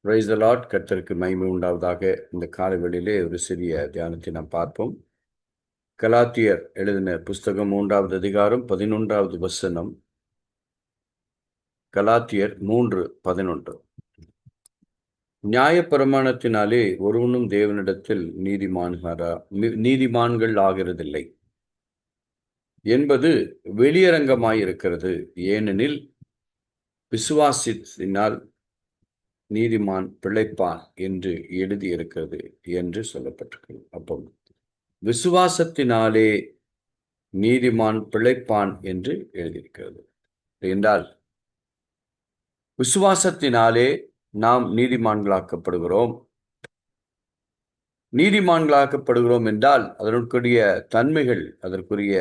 Praise the Lord. கர்த்தருக்கு மகிமை உண்டாவதாக. இந்த காலவெளியிலே ஒரு சிறிய தியானத்தை நாம் பார்ப்போம். கலாத்தியர் எழுதின புஸ்தகம் 3வது அதிகாரம் 11வது வசனம். கலாத்தியர் 3:11. நியாயப்பிரமாணத்தினாலே ஒருவனும் தேவனிடத்தில் நீதிமான்கள் ஆகிறதில்லை என்பது வெளியரங்கமாயிருக்கிறது. ஏனெனில் விசுவாசத்தினால் நீதிமான் பிழைப்பான் என்று எழுதியிருக்கிறது என்று சொல்லப்பட்டிருக்கிறது. அப்போ விசுவாசத்தினாலே நீதிமான் பிழைப்பான் என்று எழுதியிருக்கிறது என்றால், விசுவாசத்தினாலே நாம் நீதிமான்களாக்கப்படுகிறோம். நீதிமான்களாக்கப்படுகிறோம் என்றால் அதற்குரிய தன்மைகள், அதற்குரிய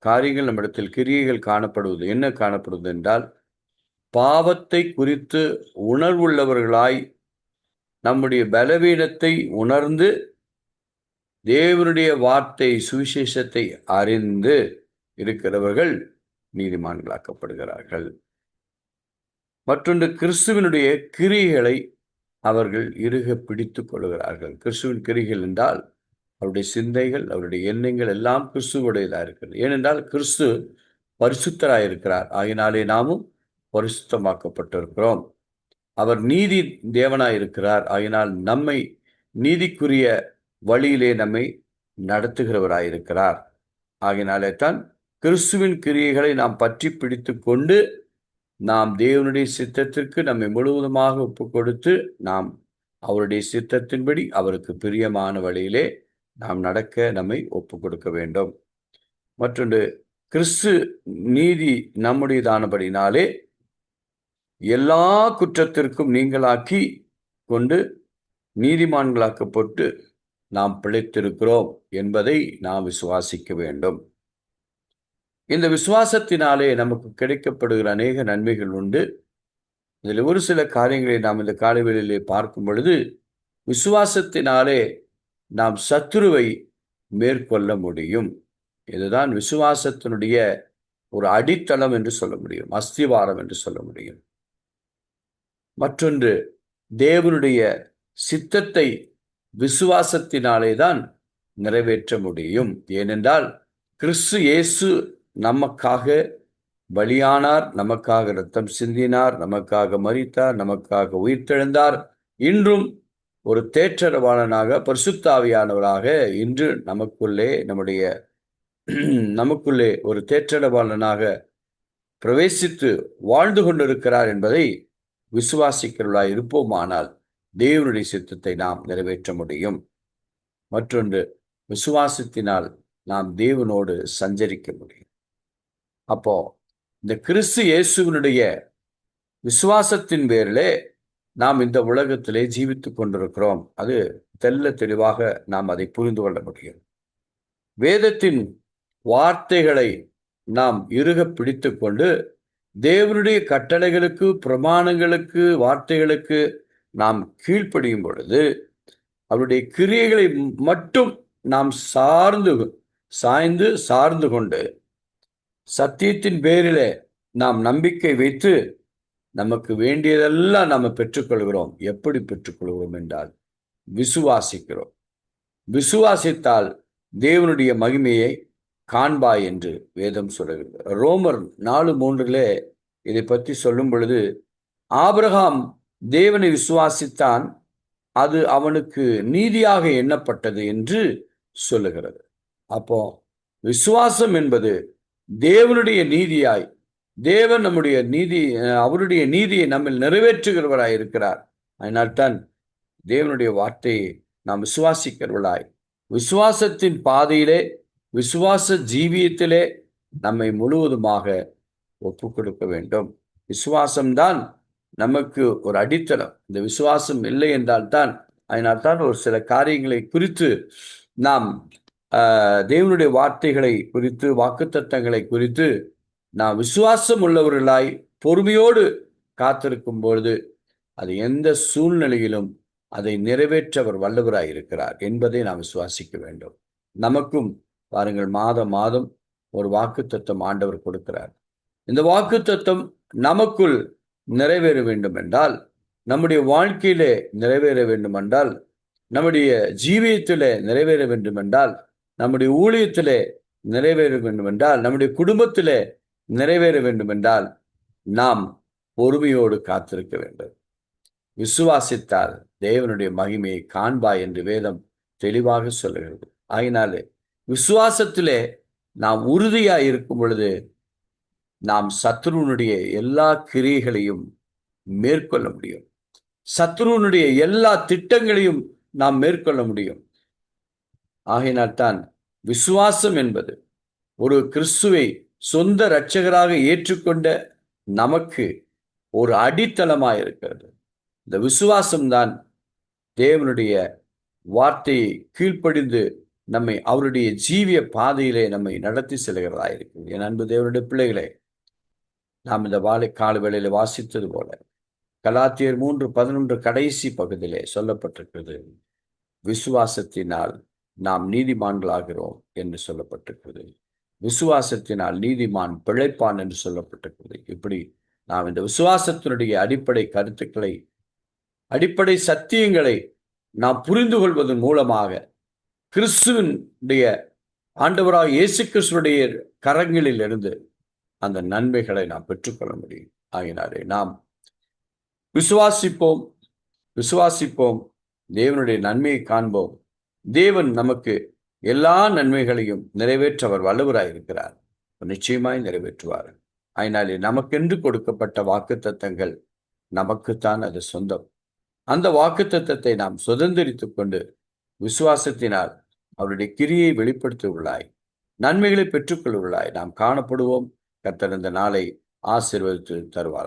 காரியங்கள் நம்மிடத்தில் கிரியைகள் காணப்படுவது என்ன காணப்படுவது என்றால், பாவத்தை குறித்து உணர்வுள்ளவர்களாய் நம்முடைய பலவீனத்தை உணர்ந்து தேவனுடைய வார்த்தை சுவிசேஷத்தை அறிந்து இருக்கிறவர்கள் நீதிமான்களாக்கப்படுகிறார்கள். மற்றொன்று, கிறிஸ்துவனுடைய கிரியைகளை அவர்கள் இறுக பிடித்துக் கொள்கிறார்கள். கிறிஸ்துவின் கிரிகள் என்றால் அவருடைய சிந்தைகள், அவருடைய எண்ணங்கள் எல்லாம் கிறிஸ்துவுடையதாக இருக்கிறது. ஏனென்றால் கிறிஸ்து பரிசுத்தராயிருக்கிறார். ஆகினாலே நாமும் பரிசுத்தமாக்கப்பட்டிருக்கிறோம். அவர் நீதி தேவனாயிருக்கிறார். ஆகினால் நம்மை நீதிக்குரிய வழியிலே நம்மை நடத்துகிறவராயிருக்கிறார். ஆகினாலே தான் கிறிஸ்துவின் கிரியைகளை நாம் பற்றி பிடித்து கொண்டு நாம் தேவனுடைய சித்தத்திற்கு நம்மை முழுவதுமாக ஒப்பு கொடுத்து நாம் அவருடைய சித்தத்தின்படி அவருக்கு பிரியமான வழியிலே நாம் நடக்க நம்மை ஒப்பு கொடுக்க வேண்டும். மற்றொன்று, கிறிஸ்து நீதி நம்முடையதானபடினாலே எல்லா குற்றத்திற்கும் நீங்களாக்கி கொண்டு நீதிமான்களாக்கப்பட்டு நாம் பிழைத்திருக்கிறோம் என்பதை நாம் விசுவாசிக்க வேண்டும். இந்த விசுவாசத்தினாலே நமக்கு கிடைக்கப்படுகிற அநேக நன்மைகள் உண்டு. இதில் ஒரு சில காரியங்களை நாம் இந்த காலைவேளையிலே பார்க்கும் பொழுது, விசுவாசத்தினாலே நாம் சத்துருவை மேற்கொள்ள முடியும். இதுதான் விசுவாசத்தினுடைய ஒரு அடித்தளம் என்று சொல்ல முடியும், அஸ்திவாரம் என்று சொல்ல முடியும். மற்றொன்று, தேவனுடைய சித்தத்தை விசுவாசத்தினாலே தான் நிறைவேற்ற முடியும். ஏனென்றால் கிறிஸ்து இயேசு நமக்காக பலியானார், நமக்காக இரத்தம் சிந்தினார், நமக்காக மரித்தார், நமக்காக உயிர்த்தெழுந்தார். இன்றும் ஒரு தேற்றரவாளனாக, பரிசுத்த ஆவியானவராக இன்று நமக்குள்ளே ஒரு தேற்றரவாளனாக பிரவேசித்து வாழ்ந்து கொண்டிருக்கிறார் என்பதை விசுவாசிக்கிறவர்களாய் இருப்போமானால் தேவனுடைய சித்தத்தை நாம் நிறைவேற்ற முடியும். மற்றொன்று, விசுவாசத்தினால் நாம் தேவனோடு சஞ்சரிக்க முடியும். அப்போ இந்த கிறிஸ்து இயேசுவினுடைய விசுவாசத்தின் பேரிலே நாம் இந்த உலகத்திலே ஜீவித்துக் கொண்டிருக்கிறோம். அது தெல்ல தெளிவாக நாம் அதை புரிந்து கொள்ள முடியும். வேதத்தின் வார்த்தைகளை நாம் இறுக பிடித்து கொண்டு தேவனுடைய கட்டளைகளுக்கு, பிரமாணங்களுக்கு, வார்த்தைகளுக்கு நாம் கீழ்ப்படியும் பொழுது அவருடைய கிரியைகளை மட்டும் நாம் சார்ந்து கொண்டு சத்தியத்தின் பேரிலே நாம் நம்பிக்கை வைத்து நமக்கு வேண்டியதெல்லாம் நாம் பெற்றுக்கொள்கிறோம். எப்படி பெற்றுக்கொள்கிறோம் என்றால் விசுவாசிக்கிறோம். விசுவாசித்தால் தேவனுடைய மகிமையை காண்பாய் என்று வேதம் சொல்லுகிறது. ரோமர் 4:3 இதை பற்றி சொல்லும் பொழுது, ஆபிரகாம் தேவனை விசுவாசித்தான், அது அவனுக்கு நீதியாக எண்ணப்பட்டது என்று சொல்லுகிறது. அப்போ விசுவாசம் என்பது தேவனுடைய நீதியாய், தேவன் அவருடைய நீதியை நம்மில் நிறைவேற்றுகிறவராய் இருக்கிறார். அதனால்தான் தேவனுடைய வார்த்தையை நாம் விசுவாசிக்கிறவர்களாய், விசுவாசத்தின் பாதையிலே, விசுவாச ஜீவியத்திலே நம்மை முழுவதுமாக ஒப்பு கொடுக்க வேண்டும். விசுவாசம்தான் நமக்கு ஒரு அடித்தளம். இந்த விசுவாசம் இல்லை என்றால்தான், அதனால்தான் ஒரு சில காரியங்களை குறித்து நாம் தேவனுடைய வார்த்தைகளை குறித்து, வாக்குத்தத்தங்களை குறித்து நாம் விசுவாசம் உள்ளவர்களாய் பொறுமையோடு காத்திருக்கும் பொழுது அது எந்த சூழ்நிலையிலும் அதை நிறைவேற்ற அவர் வல்லவராய் இருக்கிறார் என்பதை நாம் விசுவாசிக்க வேண்டும். நமக்கும் பாருங்கள், மாதம் மாதம் ஒரு வாக்குத்தத்தம் ஆண்டவர் கொடுக்கிறார். இந்த வாக்குத்தத்தம் நமக்குள் நிறைவேற வேண்டும் என்றால், நம்முடைய வாழ்க்கையிலே நிறைவேற வேண்டும் என்றால், நம்முடைய ஜீவியத்திலே நிறைவேற வேண்டும் என்றால், நம்முடைய ஊழியத்திலே நிறைவேற வேண்டும் என்றால், நம்முடைய குடும்பத்திலே நிறைவேற வேண்டும் என்றால், நாம் பொறுமையோடு காத்திருக்க வேண்டும். விசுவாசித்தால் தேவனுடைய மகிமையை காண்பாய் என்று வேதம் தெளிவாக சொல்லுகிறது. ஆகினாலே விசுவாசத்திலே நாம் உறுதியாய் இருக்கும் பொழுது நாம் சத்ருவனுடைய எல்லா கிரியைகளையும் மேற்கொள்ள முடியும். சத்ருவனுடைய எல்லா திட்டங்களையும் நாம் மேற்கொள்ள முடியும். ஆகையினால்தான் விசுவாசம் என்பது ஒரு கிறிஸ்துவை சொந்த இரட்சகராக ஏற்றுக்கொண்ட நமக்கு ஒரு அடித்தளமாய் இருக்கிறது. இந்த விசுவாசம்தான் தேவனுடைய வார்த்தையை கீழ்ப்படிந்து நம்மை அவருடைய ஜீவிய பாதையிலே நம்மை நடத்தி செல்கிறதா இருக்கிறது. என் அன்பு தேவனுடைய பிள்ளைகளே, நாம் இந்த கால வேளையில வாசித்தது போல கலாத்தியர் 3:11 கடைசி பகுதியிலே சொல்லப்பட்டிருக்கிறது, விசுவாசத்தினால் நாம் நீதிமான்களாகிறோம் என்று சொல்லப்பட்டிருக்கிறது. விசுவாசத்தினால் நீதிமான் பிழைப்பான் என்று சொல்லப்பட்டிருக்கிறது. இப்படி நாம் இந்த விசுவாசத்தினுடைய அடிப்படை கருத்துக்களை, அடிப்படை சத்தியங்களை நாம் புரிந்து கொள்வதன் மூலமாக கிறிஸ்துவனுடைய ஆண்டவராக இயேசு கிறிஸ்துவனுடைய கரங்களில் இருந்து அந்த நன்மைகளை நாம் பெற்றுக்கொள்ள முடியும். ஆகினாலே நாம் விசுவாசிப்போம், விசுவாசிப்போம், தேவனுடைய நன்மையை காண்போம். தேவன் நமக்கு எல்லா நன்மைகளையும் நிறைவேற்ற அவர் வல்லவராயிருக்கிறார். நிச்சயமாய் நிறைவேற்றுவார். அதனாலே நமக்கென்று கொடுக்கப்பட்ட வாக்குத்தத்தங்கள் நமக்குத்தான் அது சொந்தம். அந்த வாக்குத்தத்தத்தை நாம் சுதந்திரித்துக் கொண்டு விசுவாசத்தினால் அவருடைய கிரியை வெளிப்படுத்தியுள்ளாய், நன்மைகளை பெற்றுக்கொள்ளுள்ளாய் நாம் காணப்படுவோம். கர்த்தர் இந்த நாளை ஆசீர்வதித்து தருவார்.